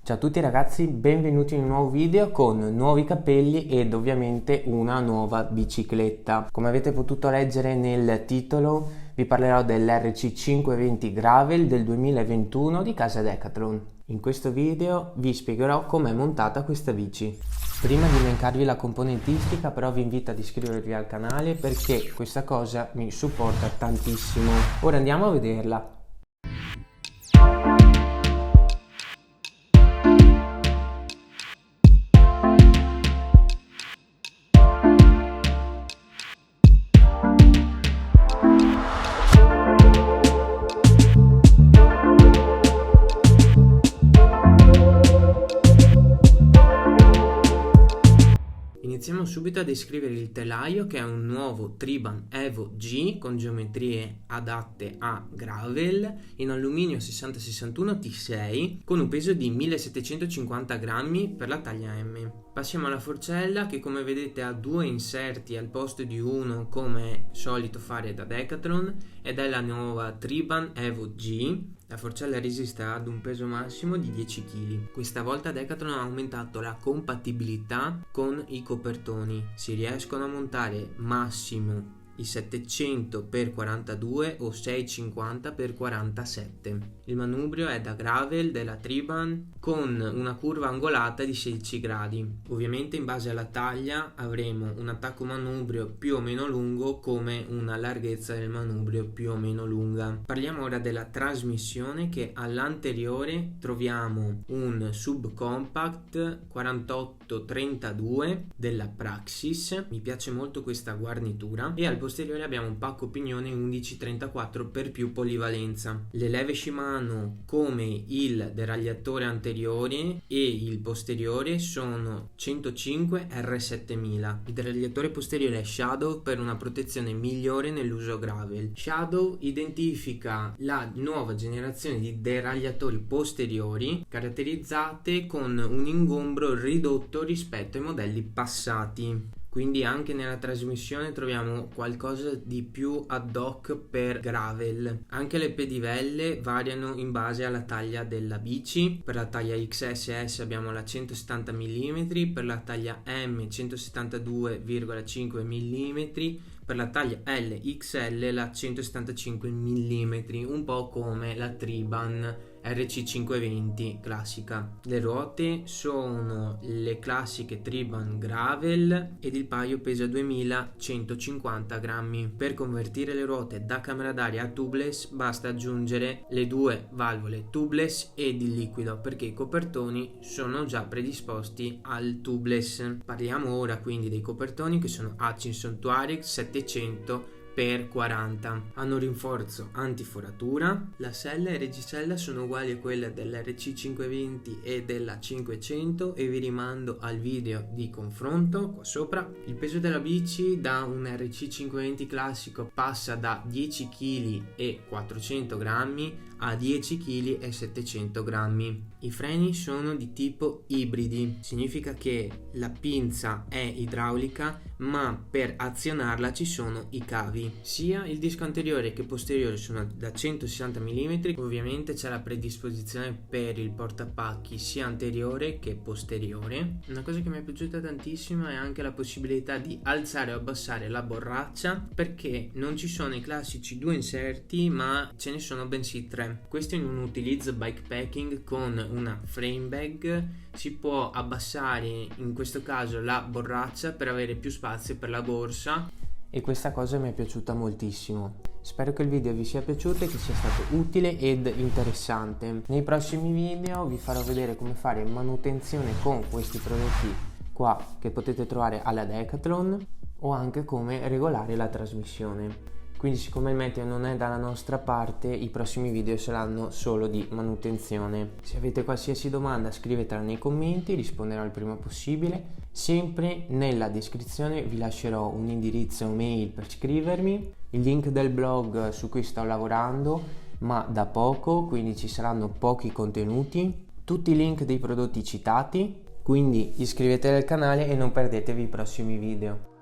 Ciao a tutti ragazzi, benvenuti in un nuovo video con nuovi capelli ed ovviamente una nuova bicicletta. Come avete potuto leggere nel titolo, vi parlerò dell'RC520 Gravel del 2021 di casa Decathlon. In questo video vi spiegherò come è montata questa bici. Prima di elencarvi la componentistica però vi invito ad iscrivervi al canale perché questa cosa mi supporta tantissimo. Ora andiamo a vederla. Iniziamo subito a descrivere il telaio, che è un nuovo Triban Evo G con geometrie adatte a gravel in alluminio 6061 T6 con un peso di 1750 grammi per la taglia M. Passiamo alla forcella, che come vedete ha due inserti al posto di uno come è solito fare da Decathlon, ed è la nuova Triban Evo G. La forcella resiste ad un peso massimo di 10 kg. Questa volta Decathlon ha aumentato la compatibilità con i copertoni. Si riescono a montare massimo i 700x42 o 650x47. Il manubrio è da gravel della Triban con una curva angolata di 16 gradi. Ovviamente in base alla taglia avremo un attacco manubrio più o meno lungo come una larghezza del manubrio più o meno lunga. Parliamo ora della trasmissione, che all'anteriore troviamo un subcompact 4832 della Praxis. Mi piace molto questa guarnitura. E al posteriore abbiamo un pacco pignone 1134 per più polivalenza. Le leve Shimano, come il deragliatore anteriore e il posteriore, sono 105 R7000. Il deragliatore posteriore è Shadow per una protezione migliore nell'uso gravel. Shadow identifica la nuova generazione di deragliatori posteriori caratterizzate con un ingombro ridotto rispetto ai modelli passati. Quindi anche nella trasmissione troviamo qualcosa di più ad hoc per gravel. Anche le pedivelle variano in base alla taglia della bici. Per la taglia XSS abbiamo la 170 mm, per la taglia M 172,5 mm, per la taglia LXL la 175 mm, un po' come la Triban RC520 classica. Le ruote sono le classiche Triban Gravel ed il paio pesa 2150 grammi. Per convertire le ruote da camera d'aria a tubeless basta aggiungere le due valvole tubeless ed il liquido, perché i copertoni sono già predisposti al tubeless. Parliamo ora quindi dei copertoni, che sono Hutchinson Tuareg 700 per 40. Hanno rinforzo antiforatura. La sella e reggisella sono uguali a quelle dell'RC520 e della 500 e vi rimando al video di confronto qua sopra. Il peso della bici da un RC520 classico passa da 10 kg e 400 grammi a 10 kg e 700 grammi. I freni sono di tipo ibridi, significa che la pinza è idraulica ma per azionarla ci sono i cavi. Sia il disco anteriore che posteriore sono da 160 mm, ovviamente c'è la predisposizione per il portapacchi sia anteriore che posteriore. Una cosa che mi è piaciuta tantissimo è anche la possibilità di alzare o abbassare la borraccia, perché non ci sono i classici due inserti ma ce ne sono bensì tre. Questo in un utilizzo bikepacking con una frame bag. Si può abbassare in questo caso la borraccia per avere più spazio per la borsa, e questa cosa mi è piaciuta moltissimo. Spero che il video vi sia piaciuto e che sia stato utile ed interessante. Nei prossimi video vi farò vedere come fare manutenzione con questi prodotti qua che potete trovare alla Decathlon, o anche come regolare la trasmissione. Quindi siccome il meteo non è dalla nostra parte, i prossimi video saranno solo di manutenzione. Se avete qualsiasi domanda scrivetela nei commenti, risponderò il prima possibile. Sempre nella descrizione vi lascerò un indirizzo mail per scrivermi, il link del blog su cui sto lavorando, ma da poco, quindi ci saranno pochi contenuti, tutti i link dei prodotti citati, quindi iscrivetevi al canale e non perdetevi i prossimi video.